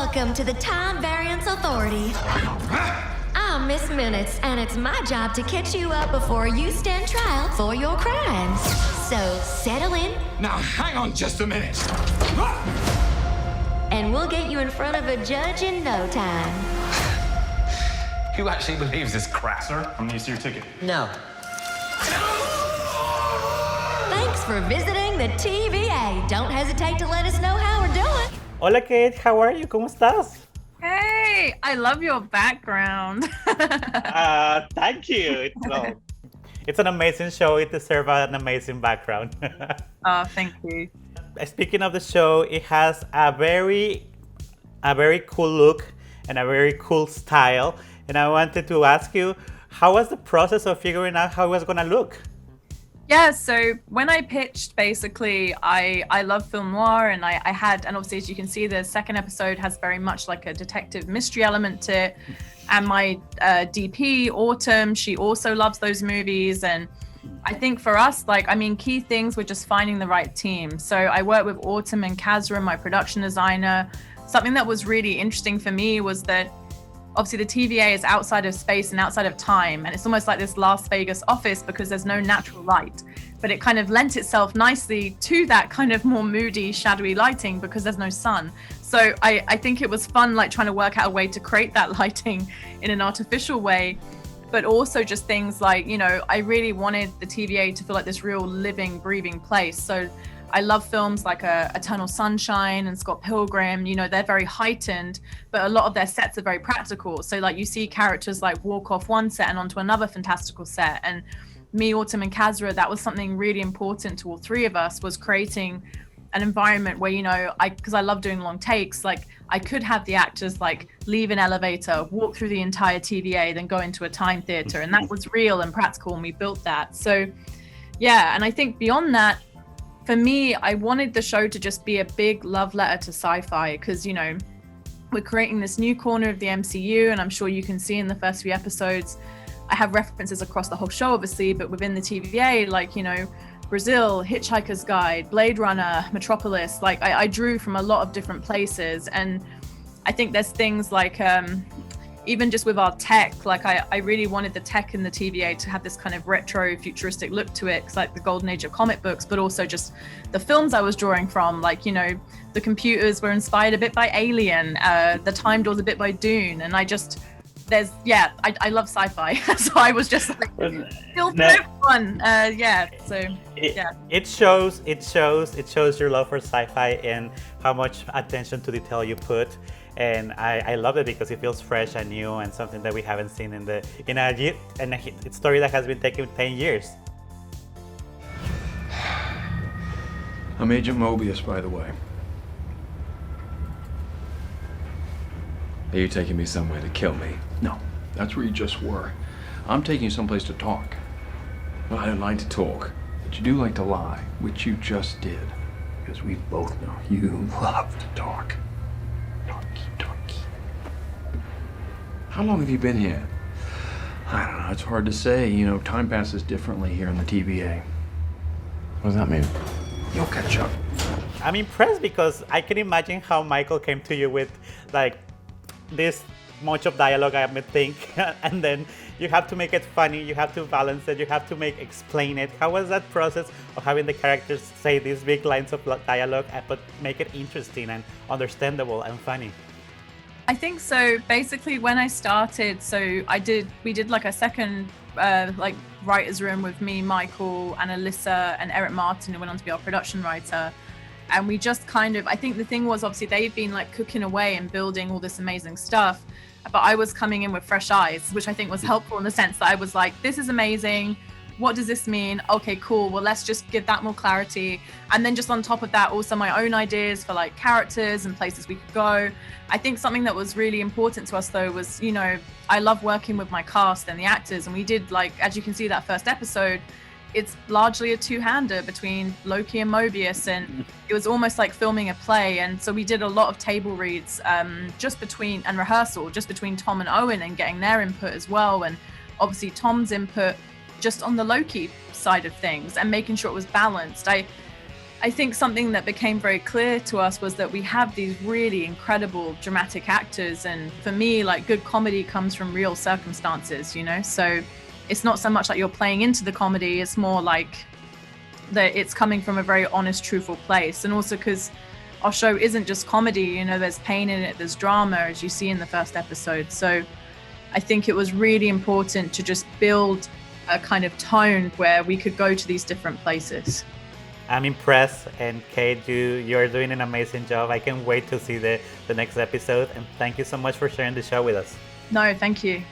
Welcome to the Time Variance Authority. I'm Miss Minutes, and it's my job to catch you up before you stand trial for your crimes. So settle in. Now hang on just a minute. And we'll get you in front of a judge in no time. Who actually believes this crap? Sir, I'm gonna use your ticket. No. Thanks for visiting the TVA. Don't hesitate to let us know how we're doing. Hola Kate, how are you? ¿Cómo estás? Hey, I love your background. Thank you. It's an amazing show. It deserves an amazing background. Oh, thank you. Speaking of the show, it has a very cool look and a very cool style. And I wanted to ask you, how was the process of figuring out how it was gonna look? Yeah, so when I pitched, basically, I love film noir, and I had, and obviously, as you can see, the second episode has very much like a detective mystery element to it. And my DP, Autumn, she also loves those movies. And I think for us, key things were just finding the right team. So I worked with Autumn and Kazra, my production designer. Something that was really interesting for me was that obviously the TVA is outside of space and outside of time, and it's almost like this Las Vegas office because there's no natural light, but it kind of lent itself nicely to that kind of more moody, shadowy lighting because there's no sun. So I think it was fun, like trying to work out a way to create that lighting in an artificial way, but also just things like, I really wanted the TVA to feel like this real living, breathing place. So I love films like Eternal Sunshine and Scott Pilgrim, they're very heightened, but a lot of their sets are very practical. So like you see characters like walk off one set and onto another fantastical set. And me, Autumn and Kazra, that was something really important to all three of us, was creating an environment where, because I love doing long takes, like I could have the actors like leave an elevator, walk through the entire TVA, then go into a time theater. And that was real and practical, and we built that. So yeah, and I think beyond that, for me, I wanted the show to just be a big love letter to sci-fi because, we're creating this new corner of the MCU, and I'm sure you can see in the first few episodes, I have references across the whole show, obviously, but within the TVA, like, Brazil, Hitchhiker's Guide, Blade Runner, Metropolis, like I drew from a lot of different places. And I think there's things like, even just with our tech, like I really wanted the tech in the TVA to have this kind of retro futuristic look to it. It's like the golden age of comic books, but also just the films I was drawing from, like, the computers were inspired a bit by Alien, the Time Doors a bit by Dune. And I love sci-fi. So I was just like, still fun. It shows your love for sci-fi and how much attention to detail you put. And I love it because it feels fresh and new and something that we haven't seen in a story that has been taking 10 years. I'm Agent Mobius, by the way. Are you taking me somewhere to kill me? No, that's where you just were. I'm taking you someplace to talk. Well, I don't like to talk, but you do like to lie, which you just did. Because we both know you love to talk. Talkie. How long have you been here? I don't know, it's hard to say. Time passes differently here in the TVA. What does that mean? You'll catch up. I'm impressed because I can imagine how Michael came to you with like this much of dialogue, I would think, and then you have to make it funny, you have to balance it, you have to explain it. How was that process of having the characters say these big lines of dialogue but make it interesting and understandable and funny? I think so. Basically, when I started, we did like a second writer's room with me, Michael, and Alyssa, and Eric Martin, who went on to be our production writer. And we just I think the thing was, obviously they've been like cooking away and building all this amazing stuff, but I was coming in with fresh eyes, which I think was helpful in the sense that I was like, this is amazing. What does this mean? Okay, cool. Well, let's just give that more clarity. And then just on top of that, also my own ideas for like characters and places we could go. I think something that was really important to us though was, I love working with my cast and the actors. And we did, like, as you can see, that first episode, it's largely a two-hander between Loki and Mobius, and it was almost like filming a play. And so we did a lot of table reads rehearsal just between Tom and Owen, and getting their input as well, and obviously Tom's input just on the Loki side of things and making sure it was balanced. I think something that became very clear to us was that we have these really incredible dramatic actors. And for me, like, good comedy comes from real circumstances, you know? So it's not so much like you're playing into the comedy, it's more like that it's coming from a very honest, truthful place. And also because our show isn't just comedy, you know, there's pain in it, there's drama, as you see in the first episode. So I think it was really important to just build a kind of tone where we could go to these different places. I'm impressed, and Kate, you're doing an amazing job. I can't wait to see the next episode, and thank you so much for sharing the show with us. No, thank you.